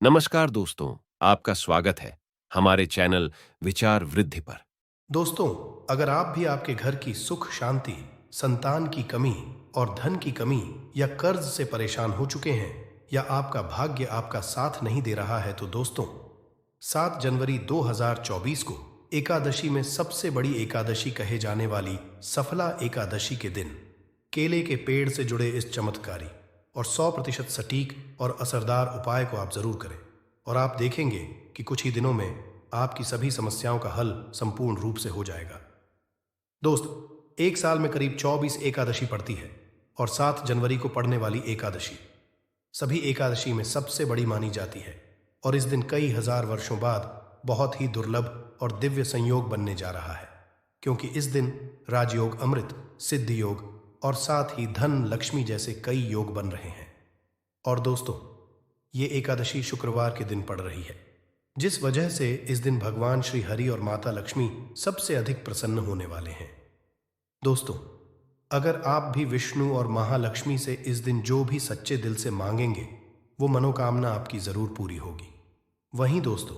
नमस्कार दोस्तों, आपका स्वागत है हमारे चैनल विचार वृद्धि पर। दोस्तों, अगर आप भी आपके घर की सुख शांति, संतान की कमी और धन की कमी या कर्ज से परेशान हो चुके हैं या आपका भाग्य आपका साथ नहीं दे रहा है तो दोस्तों, 7 जनवरी 2024 को एकादशी में सबसे बड़ी एकादशी कहे जाने वाली सफला एकादशी के दिन केले के पेड़ से जुड़े इस चमत्कारी और 100% सटीक और असरदार उपाय को आप जरूर करें और आप देखेंगे कि कुछ ही दिनों में आपकी सभी समस्याओं का हल संपूर्ण रूप से हो जाएगा। दोस्त, एक साल में करीब 24 एकादशी पड़ती है और 7 जनवरी को पड़ने वाली एकादशी सभी एकादशी में सबसे बड़ी मानी जाती है और इस दिन कई हजार वर्षों बाद बहुत ही दुर्लभ और दिव्य संयोग बनने जा रहा है, क्योंकि इस दिन राजयोग, अमृत, सिद्धि योग और साथ ही धन लक्ष्मी जैसे कई योग बन रहे हैं। और दोस्तों, ये एकादशी शुक्रवार के दिन पड़ रही है, जिस वजह से इस दिन भगवान श्री हरि और माता लक्ष्मी सबसे अधिक प्रसन्न होने वाले हैं। दोस्तों, अगर आप भी विष्णु और महालक्ष्मी से इस दिन जो भी सच्चे दिल से मांगेंगे वो मनोकामना आपकी जरूर पूरी होगी। वहीं दोस्तों,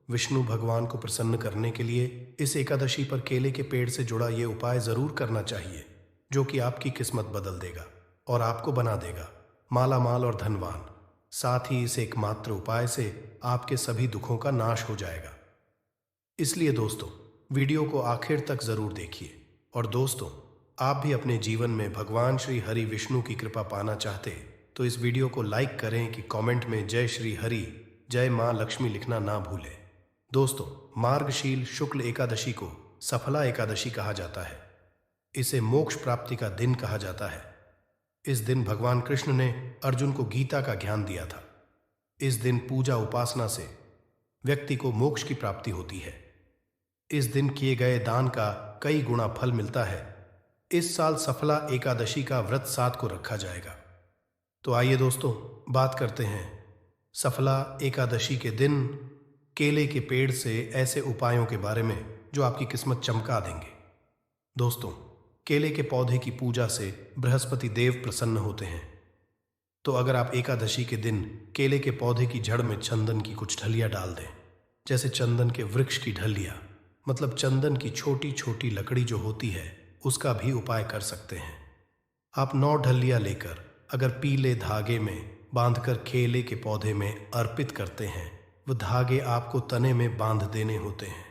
विष्णु भगवान को प्रसन्न करने के लिए इस एकादशी पर केले के पेड़ से जुड़ा ये उपाय जरूर करना चाहिए, जो कि आपकी किस्मत बदल देगा और आपको बना देगा माला माल और धनवान। साथ ही इस एकमात्र उपाय से आपके सभी दुखों का नाश हो जाएगा। इसलिए दोस्तों, वीडियो को आखिर तक जरूर देखिए। और दोस्तों, आप भी अपने जीवन में भगवान श्री हरि विष्णु की कृपा पाना चाहते तो इस वीडियो को लाइक करें कि कमेंट में जय श्री हरि, जय मां लक्ष्मी लिखना ना भूलें। दोस्तों, मार्गशील शुक्ल एकादशी को सफला एकादशी कहा जाता है। इसे मोक्ष प्राप्ति का दिन कहा जाता है। इस दिन भगवान कृष्ण ने अर्जुन को गीता का ज्ञान दिया था। इस दिन पूजा उपासना से व्यक्ति को मोक्ष की प्राप्ति होती है। इस दिन किए गए दान का कई गुना फल मिलता है। इस साल सफला एकादशी का व्रत 7 को रखा जाएगा। तो आइए दोस्तों, बात करते हैं सफला एकादशी के दिन केले के पेड़ से ऐसे उपायों के बारे में जो आपकी किस्मत चमका देंगे। दोस्तों, केले के पौधे की पूजा से बृहस्पति देव प्रसन्न होते हैं। तो अगर आप एकादशी के दिन केले के पौधे की जड़ में चंदन की कुछ ढलियां डाल दें, जैसे चंदन के वृक्ष की ढलियां, मतलब चंदन की छोटी छोटी लकड़ी जो होती है, उसका भी उपाय कर सकते हैं। आप 9 ढलियां लेकर अगर पीले धागे में बांधकर केले के पौधे में अर्पित करते हैं, वो धागे आपको तने में बांध देने होते हैं।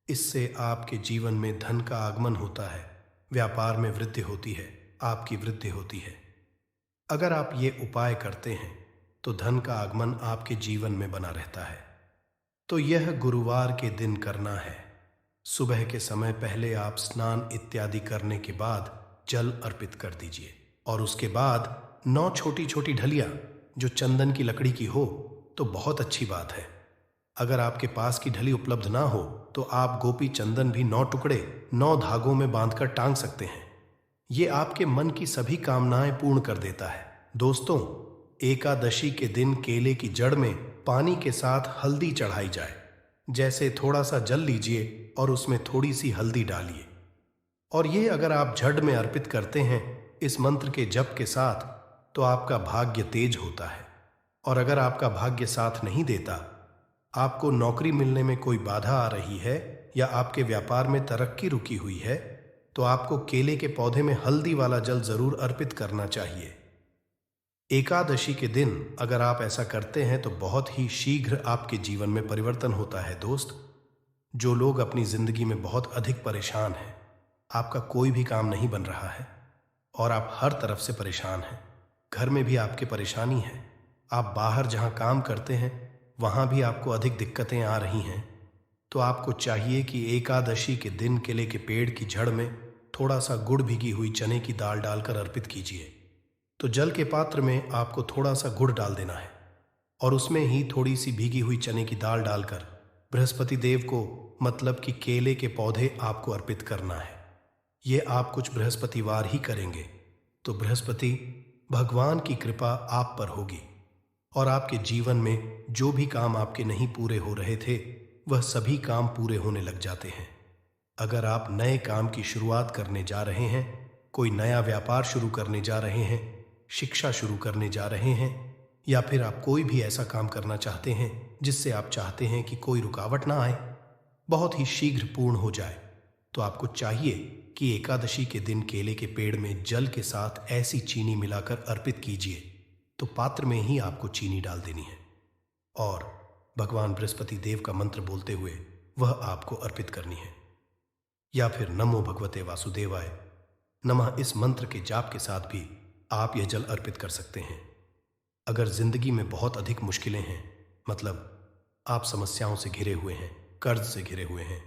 इससे आपके जीवन में धन का आगमन होता है, व्यापार में वृद्धि होती है, आपकी वृद्धि होती है। अगर आप ये उपाय करते हैं तो धन का आगमन आपके जीवन में बना रहता है। तो यह गुरुवार के दिन करना है। सुबह के समय पहले आप स्नान इत्यादि करने के बाद जल अर्पित कर दीजिए और उसके बाद 9 छोटी छोटी ढलियां जो चंदन की लकड़ी की हो तो बहुत अच्छी बात है। अगर आपके पास की ढली उपलब्ध ना हो तो आप गोपी चंदन भी 9 टुकड़े 9 धागों में बांधकर टांग सकते हैं। ये आपके मन की सभी कामनाएं पूर्ण कर देता है। दोस्तों, एकादशी के दिन केले की जड़ में पानी के साथ हल्दी चढ़ाई जाए। जैसे थोड़ा सा जल लीजिए और उसमें थोड़ी सी हल्दी डालिए, और ये अगर आप जड़ में अर्पित करते हैं इस मंत्र के जप के साथ, तो आपका भाग्य तेज होता है। और अगर आपका भाग्य साथ नहीं देता, आपको नौकरी मिलने में कोई बाधा आ रही है या आपके व्यापार में तरक्की रुकी हुई है, तो आपको केले के पौधे में हल्दी वाला जल जरूर अर्पित करना चाहिए। एकादशी के दिन अगर आप ऐसा करते हैं तो बहुत ही शीघ्र आपके जीवन में परिवर्तन होता है। दोस्त, जो लोग अपनी जिंदगी में बहुत अधिक परेशान हैं, आपका कोई भी काम नहीं बन रहा है और आप हर तरफ से परेशान हैं, घर में भी आपके परेशानी है, आप बाहर जहां काम करते हैं वहां भी आपको अधिक दिक्कतें आ रही हैं, तो आपको चाहिए कि एकादशी के दिन केले के पेड़ की जड़ में थोड़ा सा गुड़ भिगी हुई चने की दाल डालकर अर्पित कीजिए। तो जल के पात्र में आपको थोड़ा सा गुड़ डाल देना है और उसमें ही थोड़ी सी भीगी हुई चने की दाल डालकर बृहस्पति देव को, मतलब कि केले के पौधे, आपको अर्पित करना है। ये आप कुछ बृहस्पतिवार ही करेंगे तो बृहस्पति भगवान की कृपा आप पर होगी और आपके जीवन में जो भी काम आपके नहीं पूरे हो रहे थे वह सभी काम पूरे होने लग जाते हैं। अगर आप नए काम की शुरुआत करने जा रहे हैं, कोई नया व्यापार शुरू करने जा रहे हैं, शिक्षा शुरू करने जा रहे हैं या फिर आप कोई भी ऐसा काम करना चाहते हैं जिससे आप चाहते हैं कि कोई रुकावट ना आए, बहुत ही शीघ्र पूर्ण हो जाए, तो आपको चाहिए कि एकादशी के दिन केले के पेड़ में जल के साथ ऐसी चीनी मिलाकर अर्पित कीजिए। तो पात्र में ही आपको चीनी डाल देनी है और भगवान बृहस्पति देव का मंत्र बोलते हुए वह आपको अर्पित करनी है। या फिर नमो भगवते वासुदेवाय नमः इस मंत्र के जाप के साथ भी आप यह जल अर्पित कर सकते हैं। अगर जिंदगी में बहुत अधिक मुश्किलें हैं, मतलब आप समस्याओं से घिरे हुए हैं, कर्ज से घिरे हुए हैं,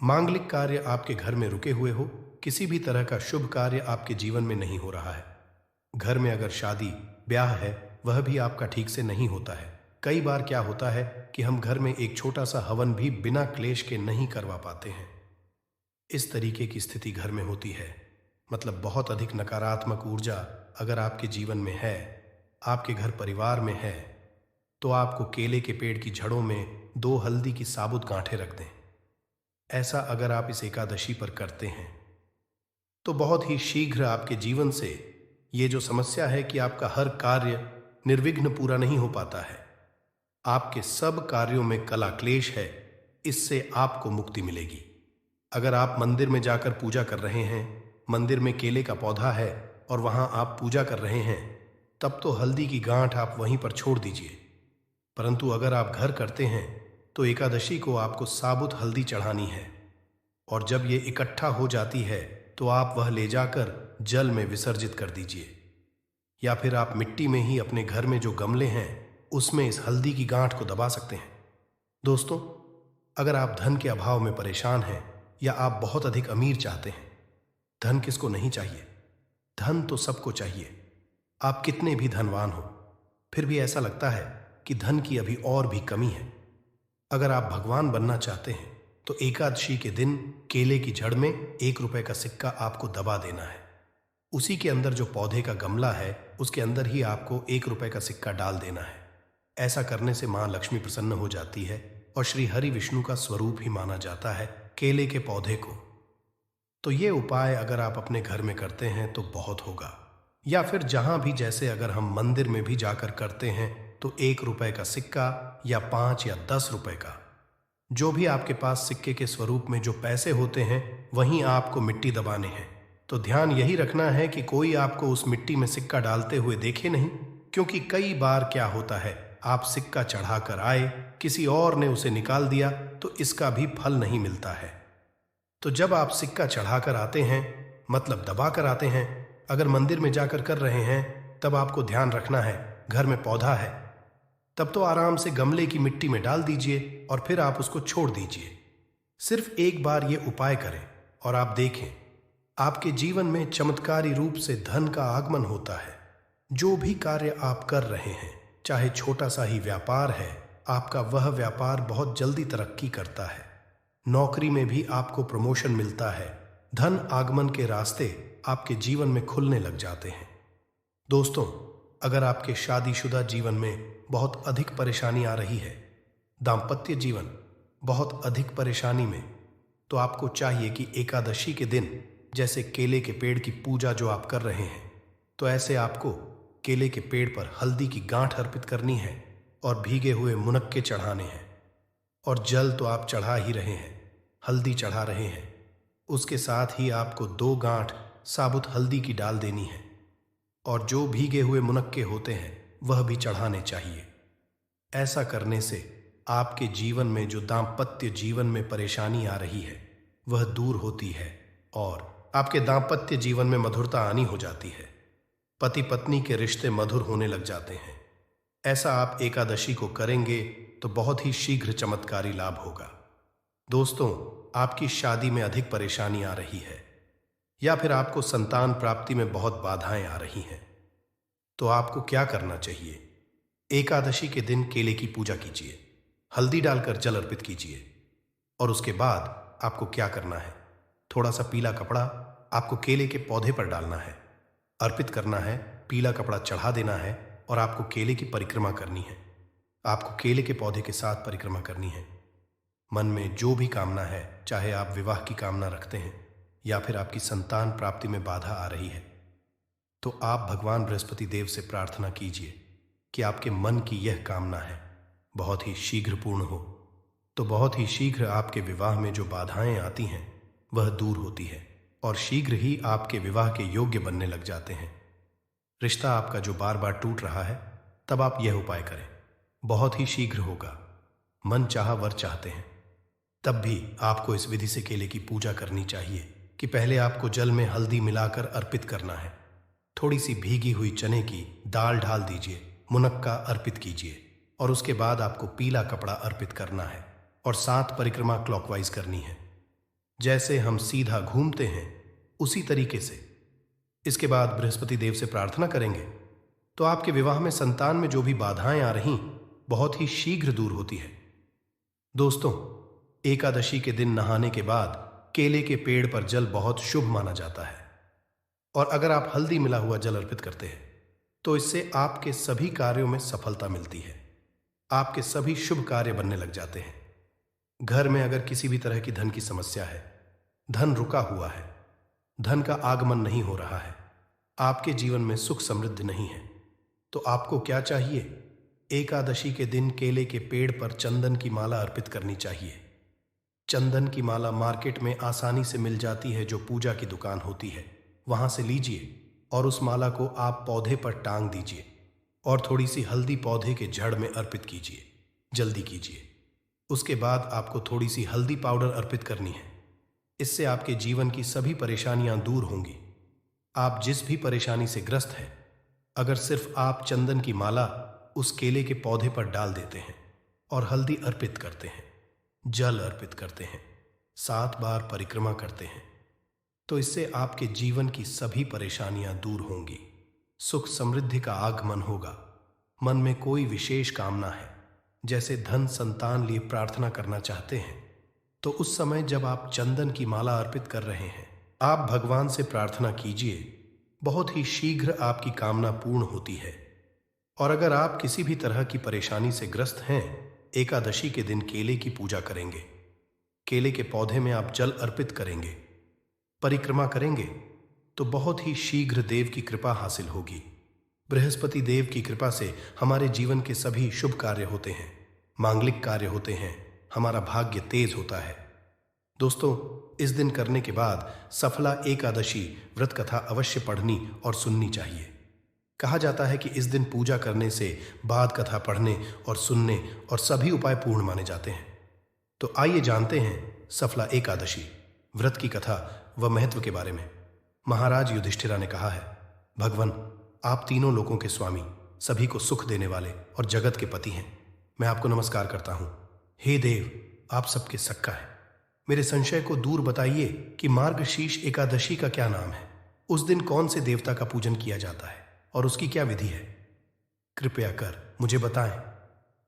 मांगलिक कार्य आपके घर में रुके हुए हो, किसी भी तरह का शुभ कार्य आपके जीवन में नहीं हो रहा है, घर में अगर शादी ब्याह है वह भी आपका ठीक से नहीं होता है। कई बार क्या होता है कि हम घर में एक छोटा सा हवन भी बिना क्लेश के नहीं करवा पाते हैं। इस तरीके की स्थिति घर में होती है, मतलब बहुत अधिक नकारात्मक ऊर्जा अगर आपके जीवन में है, आपके घर परिवार में है, तो आपको केले के पेड़ की जड़ों में 2 हल्दी की साबुत गांठें रख दें। ऐसा अगर आप इस एकादशी पर करते हैं तो बहुत ही शीघ्र आपके जीवन से ये जो समस्या है कि आपका हर कार्य निर्विघ्न पूरा नहीं हो पाता है, आपके सब कार्यों में कला क्लेश है, इससे आपको मुक्ति मिलेगी। अगर आप मंदिर में जाकर पूजा कर रहे हैं, मंदिर में केले का पौधा है और वहां आप पूजा कर रहे हैं, तब तो हल्दी की गांठ आप वहीं पर छोड़ दीजिए। परंतु अगर आप घर करते हैं तो एकादशी को आपको साबुत हल्दी चढ़ानी है और जब ये इकट्ठा हो जाती है तो आप वह ले जाकर जल में विसर्जित कर दीजिए। या फिर आप मिट्टी में ही अपने घर में जो गमले हैं उसमें इस हल्दी की गांठ को दबा सकते हैं। दोस्तों, अगर आप धन के अभाव में परेशान हैं या आप बहुत अधिक अमीर चाहते हैं, धन किसको नहीं चाहिए, धन तो सबको चाहिए। आप कितने भी धनवान हो, फिर भी ऐसा लगता है कि धन की अभी और भी कमी है। अगर आप भगवान बनना चाहते हैं तो एकादशी के दिन केले की जड़ में 1 रुपए का सिक्का आपको दबा देना है। उसी के अंदर जो पौधे का गमला है उसके अंदर ही आपको 1 रुपए का सिक्का डाल देना है। ऐसा करने से मां लक्ष्मी प्रसन्न हो जाती है और श्री हरि विष्णु का स्वरूप ही माना जाता है केले के पौधे को। तो ये उपाय अगर आप अपने घर में करते हैं तो बहुत होगा, या फिर जहां भी, जैसे अगर हम मंदिर में भी जाकर करते हैं तो 1 रुपए का सिक्का या 5 या 10 रुपए का, जो भी आपके पास सिक्के के स्वरूप में जो पैसे होते हैं वहीं आपको मिट्टी दबाने हैं। तो ध्यान यही रखना है कि कोई आपको उस मिट्टी में सिक्का डालते हुए देखे नहीं, क्योंकि कई बार क्या होता है, आप सिक्का चढ़ाकर आए, किसी और ने उसे निकाल दिया तो इसका भी फल नहीं मिलता है। तो जब आप सिक्का चढ़ाकर आते हैं, मतलब दबा कर आते हैं, अगर मंदिर में जाकर कर रहे हैं, तब आपको ध्यान रखना है घर में पौधा है, तब तो आराम से गमले की मिट्टी में डाल दीजिए और फिर आप उसको छोड़ दीजिए। सिर्फ एक बार ये उपाय करें और आप देखें आपके जीवन में चमत्कारी रूप से धन का आगमन होता है। जो भी कार्य आप कर रहे हैं, चाहे छोटा सा ही व्यापार है, आपका वह व्यापार बहुत जल्दी तरक्की करता है। नौकरी में भी आपको प्रमोशन मिलता है, धन आगमन के रास्ते आपके जीवन में खुलने लग जाते हैं। दोस्तों, अगर आपके शादीशुदा जीवन में बहुत अधिक परेशानी आ रही है, दाम्पत्य जीवन बहुत अधिक परेशानी में, तो आपको चाहिए कि एकादशी के दिन, जैसे केले के पेड़ की पूजा जो आप कर रहे हैं, तो ऐसे आपको केले के पेड़ पर हल्दी की गांठ अर्पित करनी है और भीगे हुए मुनक्के चढ़ाने हैं। और जल तो आप चढ़ा ही रहे हैं, हल्दी चढ़ा रहे हैं, उसके साथ ही आपको 2 गांठ साबुत हल्दी की डाल देनी है और जो भीगे हुए मुनक्के होते हैं वह भी चढ़ाने चाहिए। ऐसा करने से आपके जीवन में जो दाम्पत्य जीवन में परेशानी आ रही है वह दूर होती है और आपके दाम्पत्य जीवन में मधुरता आनी हो जाती है। पति पत्नी के रिश्ते मधुर होने लग जाते हैं। ऐसा आप एकादशी को करेंगे तो बहुत ही शीघ्र चमत्कारी लाभ होगा। दोस्तों, आपकी शादी में अधिक परेशानी आ रही है या फिर आपको संतान प्राप्ति में बहुत बाधाएं आ रही हैं, तो आपको क्या करना चाहिए? एकादशी के दिन केले की पूजा कीजिए, हल्दी डालकर जल अर्पित कीजिए और उसके बाद आपको क्या करना है, थोड़ा सा पीला कपड़ा आपको केले के पौधे पर डालना है, अर्पित करना है, पीला कपड़ा चढ़ा देना है और आपको केले की परिक्रमा करनी है। आपको केले के पौधे के साथ परिक्रमा करनी है। मन में जो भी कामना है, चाहे आप विवाह की कामना रखते हैं या फिर आपकी संतान प्राप्ति में बाधा आ रही है, तो आप भगवान बृहस्पति देव से प्रार्थना कीजिए कि आपके मन की यह कामना है बहुत ही शीघ्र पूर्ण हो, तो बहुत ही शीघ्र आपके विवाह में जो बाधाएं आती हैं वह दूर होती है और शीघ्र ही आपके विवाह के योग्य बनने लग जाते हैं। रिश्ता आपका जो बार बार टूट रहा है, तब आप यह उपाय करें, बहुत ही शीघ्र होगा। मन चाहा वर चाहते हैं, तब भी आपको इस विधि से केले की पूजा करनी चाहिए कि पहले आपको जल में हल्दी मिलाकर अर्पित करना है। थोड़ी सी भीगी हुई चने की दाल डाल दीजिए, मुनक्का अर्पित कीजिए और उसके बाद आपको पीला कपड़ा अर्पित करना है और 7 परिक्रमा क्लॉकवाइज करनी है। जैसे हम सीधा घूमते हैं उसी तरीके से। इसके बाद बृहस्पति देव से प्रार्थना करेंगे तो आपके विवाह में संतान में जो भी बाधाएं आ रही बहुत ही शीघ्र दूर होती है। दोस्तों, एकादशी के दिन नहाने के बाद केले के पेड़ पर जल बहुत शुभ माना जाता है और अगर आप हल्दी मिला हुआ जल अर्पित करते हैं तो इससे आपके सभी कार्यों में सफलता मिलती है, आपके सभी शुभ कार्य बनने लग जाते हैं। घर में अगर किसी भी तरह की धन की समस्या है, धन रुका हुआ है, धन का आगमन नहीं हो रहा है, आपके जीवन में सुख समृद्धि नहीं है, तो आपको क्या चाहिए? एकादशी के दिन केले के पेड़ पर चंदन की माला अर्पित करनी चाहिए। चंदन की माला मार्केट में आसानी से मिल जाती है, जो पूजा की दुकान होती है वहां से लीजिए और उस माला को आप पौधे पर टांग दीजिए और थोड़ी सी हल्दी पौधे के जड़ में अर्पित कीजिए। जल्दी कीजिए। उसके बाद आपको थोड़ी सी हल्दी पाउडर अर्पित करनी है। इससे आपके जीवन की सभी परेशानियां दूर होंगी। आप जिस भी परेशानी से ग्रस्त हैं, अगर सिर्फ आप चंदन की माला उस केले के पौधे पर डाल देते हैं और हल्दी अर्पित करते हैं, जल अर्पित करते हैं, 7 बार परिक्रमा करते हैं, तो इससे आपके जीवन की सभी परेशानियां दूर होंगी। सुख समृद्धि का आगमन होगा। मन में कोई विशेष कामना है, जैसे धन संतान लिए प्रार्थना करना चाहते हैं, तो उस समय जब आप चंदन की माला अर्पित कर रहे हैं, आप भगवान से प्रार्थना कीजिए। बहुत ही शीघ्र आपकी कामना पूर्ण होती है। और अगर आप किसी भी तरह की परेशानी से ग्रस्त हैं, एकादशी के दिन केले की पूजा करेंगे, केले के पौधे में आप जल अर्पित करेंगे, परिक्रमा करेंगे, तो बहुत ही शीघ्र देव की कृपा हासिल होगी। बृहस्पति देव की कृपा से हमारे जीवन के सभी शुभ कार्य होते हैं, मांगलिक कार्य होते हैं, हमारा भाग्य तेज होता है। दोस्तों, इस दिन करने के बाद सफला एकादशी व्रत कथा अवश्य पढ़नी और सुननी चाहिए। कहा जाता है कि इस दिन पूजा करने से बाद कथा पढ़ने और सुनने और सभी उपाय पूर्ण माने जाते हैं। तो आइए जानते हैं सफला एकादशी व्रत की कथा व महत्व के बारे में। महाराज युधिष्ठिरा ने कहा है, भगवान, आप तीनों लोकों के स्वामी, सभी को सुख देने वाले और जगत के पति हैं। मैं आपको नमस्कार करता हूं। हे देव, आप सबके सख्ता हैं। मेरे संशय को दूर बताइए कि मार्गशीर्ष एकादशी का क्या नाम है, उस दिन कौन से देवता का पूजन किया जाता है और उसकी क्या विधि है? कृपया कर मुझे बताएं।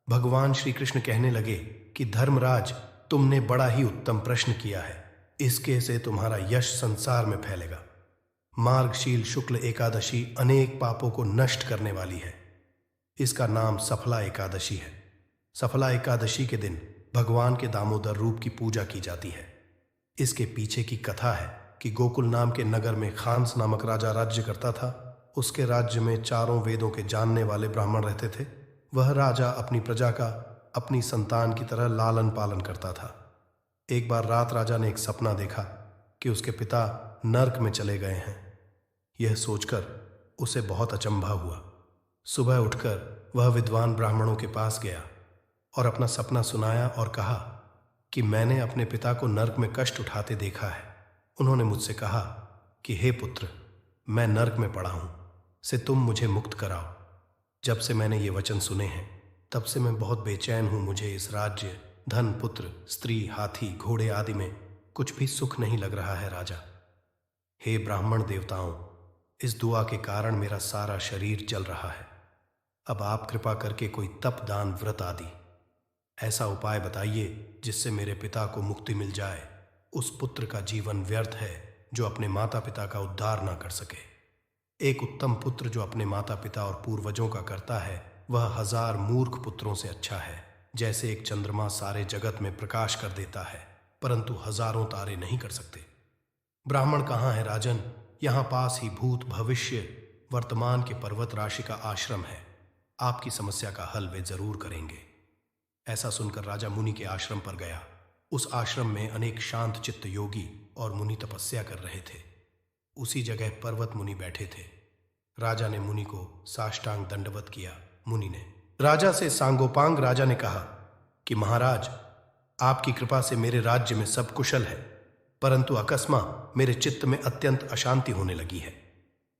भगवान श्री कृष्ण कहने लगे कि धर्मराज, तुमने बड़ा ही उत्तम प्रश्न किया है। इसके से तुम्हारा यश संसार में फैलेगा। मार्गशील शुक्ल एकादशी अनेक पापों को नष्ट करने वाली है। इसका नाम सफला एकादशी है। सफला एकादशी के दिन भगवान के दामोदर रूप की पूजा की जाती है। इसके पीछे की कथा है कि गोकुल नाम के नगर में खांस नामक राजा राज्य करता था। उसके राज्य में चारों वेदों के जानने वाले ब्राह्मण रहते थे। वह राजा अपनी प्रजा का अपनी संतान की तरह लालन पालन करता था। एक बार रात राजा ने एक सपना देखा कि उसके पिता नर्क में चले गए हैं। यह सोचकर उसे बहुत अचंभा हुआ। सुबह उठकर वह विद्वान ब्राह्मणों के पास गया और अपना सपना सुनाया और कहा कि मैंने अपने पिता को नर्क में कष्ट उठाते देखा है। उन्होंने मुझसे कहा कि हे पुत्र, मैं नर्क में पड़ा हूं, से तुम मुझे मुक्त कराओ। जब से मैंने ये वचन सुने हैं, तब से मैं बहुत बेचैन हूं। मुझे इस राज्य, धन, पुत्र, स्त्री, हाथी, घोड़े आदि में कुछ भी सुख नहीं लग रहा है राजा। हे ब्राह्मण देवताओं, इस दुआ के कारण मेरा सारा शरीर जल रहा है। अब आप कृपा करके कोई तप, दान, व्रत आदि ऐसा उपाय बताइए जिससे मेरे पिता को मुक्ति मिल जाए। उस पुत्र का जीवन व्यर्थ है जो अपने माता पिता का उद्धार ना कर सके। एक उत्तम पुत्र जो अपने माता पिता और पूर्वजों का करता है, वह 1000 मूर्ख पुत्रों से अच्छा है। जैसे एक चंद्रमा सारे जगत में प्रकाश कर देता है, परंतु हजारों तारे नहीं कर सकते। ब्राह्मण कहाँ है राजन? यहाँ पास ही भूत, भविष्य, वर्तमान के पर्वत राशि का आश्रम है। आपकी समस्या का हल वे जरूर करेंगे। ऐसा सुनकर राजा मुनि के आश्रम पर गया। उस आश्रम में अनेक शांत चित्त योगी और मुनि तपस्या कर रहे थे। उसी जगह पर्वत मुनि बैठे थे। राजा ने मुनि को साष्टांग दंडवत किया। मुनि ने राजा से सांगोपांग राजा ने कहा कि महाराज, आपकी कृपा से मेरे राज्य में सब कुशल है, परंतु अकस्मात मेरे चित्त में अत्यंत अशांति होने लगी है।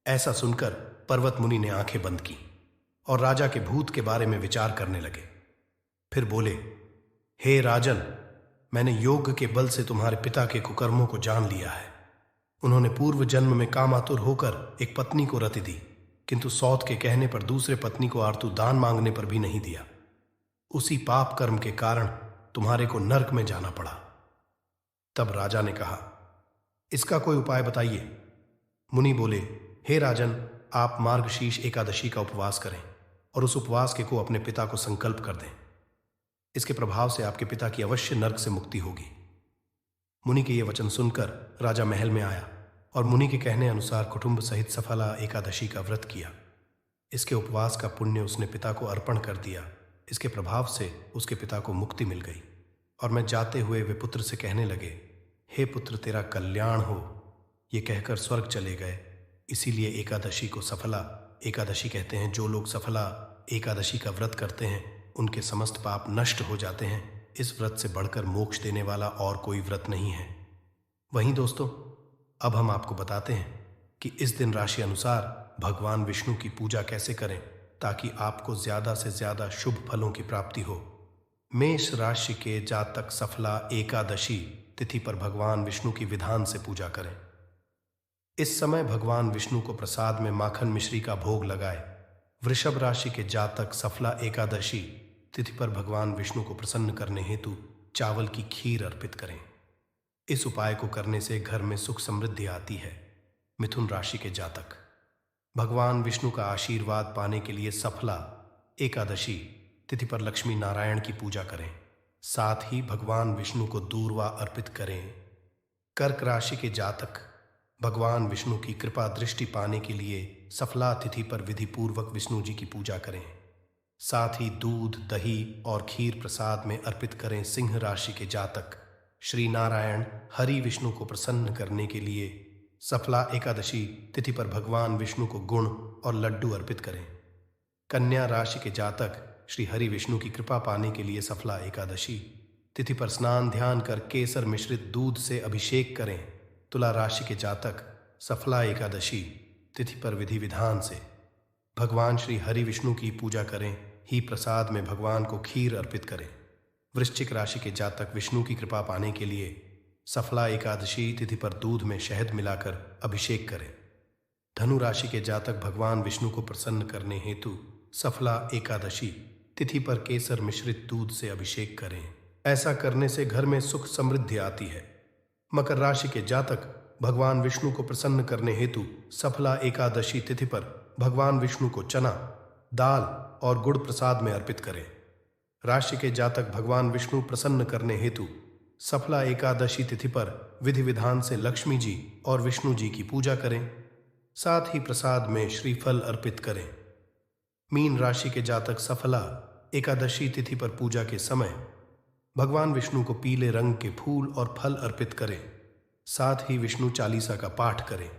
ऐसा सुनकर पर्वत मुनि ने आंखें बंद की और राजा के भूत के बारे में विचार करने लगे। फिर बोले, हे राजन, मैंने योग के बल से तुम्हारे पिता के कुकर्मों को जान लिया है। उन्होंने पूर्व जन्म में कामातुर होकर एक पत्नी को रति दी, किंतु सौत के कहने पर दूसरे पत्नी को आर्तु दान मांगने पर भी नहीं दिया। उसी पाप कर्म के कारण तुम्हारे को नरक में जाना पड़ा। तब राजा ने कहा, इसका कोई उपाय बताइए। मुनि बोले, हे राजन, आप मार्गशीर्ष एकादशी का उपवास करें और उस उपवास के को अपने पिता को संकल्प कर दें। इसके प्रभाव से आपके पिता की अवश्य नरक से मुक्ति होगी। मुनि के ये वचन सुनकर राजा महल में आया और मुनि के कहने अनुसार कुटुंब सहित सफला एकादशी का व्रत किया। इसके उपवास का पुण्य उसने पिता को अर्पण कर दिया। इसके प्रभाव से उसके पिता को मुक्ति मिल गई और मैं जाते हुए वे पुत्र से कहने लगे, हे पुत्र, तेरा कल्याण हो। ये कहकर स्वर्ग चले गए। इसीलिए एकादशी को सफला एकादशी कहते हैं। जो लोग सफला एकादशी का व्रत करते हैं उनके समस्त पाप नष्ट हो जाते हैं। इस व्रत से बढ़कर मोक्ष देने वाला और कोई व्रत नहीं है। वहीं दोस्तों, अब हम आपको बताते हैं कि इस दिन राशि अनुसार भगवान विष्णु की पूजा कैसे करें ताकि आपको ज्यादा से ज्यादा शुभ फलों की प्राप्ति हो। मेष राशि के जातक सफला एकादशी तिथि पर भगवान विष्णु की विधान से पूजा करें। इस समय भगवान विष्णु को प्रसाद में माखन मिश्री का भोग लगाए। वृषभ राशि के जातक सफला एकादशी तिथि पर भगवान विष्णु को प्रसन्न करने हेतु चावल की खीर अर्पित करें। इस उपाय को करने से घर में सुख समृद्धि आती है। मिथुन राशि के जातक भगवान विष्णु का आशीर्वाद पाने के लिए सफला एकादशी तिथि पर लक्ष्मी नारायण की पूजा करें। साथ ही भगवान विष्णु को दूर्वा अर्पित करें। कर्क राशि के जातक भगवान विष्णु की कृपा दृष्टि पाने के लिए सफला तिथि पर विधि पूर्वक विष्णु जी की पूजा करें। साथ ही दूध, दही और खीर प्रसाद में अर्पित करें। सिंह राशि के जातक श्री नारायण हरि विष्णु को प्रसन्न करने के लिए सफला एकादशी तिथि पर भगवान विष्णु को गुण और लड्डू अर्पित करें। कन्या राशि के जातक श्री हरि विष्णु की कृपा पाने के लिए सफला एकादशी तिथि पर स्नान ध्यान कर केसर मिश्रित दूध से अभिषेक करें। तुला राशि के जातक सफला एकादशी तिथि पर विधि विधान से भगवान श्री हरि विष्णु की पूजा करें। ही प्रसाद में भगवान को खीर अर्पित करें। वृश्चिक राशि के जातक विष्णु की कृपा पाने के लिए सफला एकादशी तिथि पर दूध में शहद मिलाकर अभिषेक करें। धनु राशि के जातक भगवान विष्णु को प्रसन्न करने हेतु सफला एकादशी तिथि पर केसर मिश्रित दूध से अभिषेक करें। ऐसा करने से घर में सुख समृद्धि आती है। मकर राशि के जातक भगवान विष्णु को प्रसन्न करने हेतु सफला एकादशी तिथि पर भगवान विष्णु को चना, दाल और गुड़ प्रसाद में अर्पित करें। राशि के जातक भगवान विष्णु प्रसन्न करने हेतु सफला एकादशी तिथि पर विधि विधान से लक्ष्मी जी और विष्णु जी की पूजा करें। साथ ही प्रसाद में श्रीफल अर्पित करें। मीन राशि के जातक सफला एकादशी तिथि पर पूजा के समय भगवान विष्णु को पीले रंग के फूल और फल अर्पित करें। साथ ही विष्णु चालीसा का पाठ करें।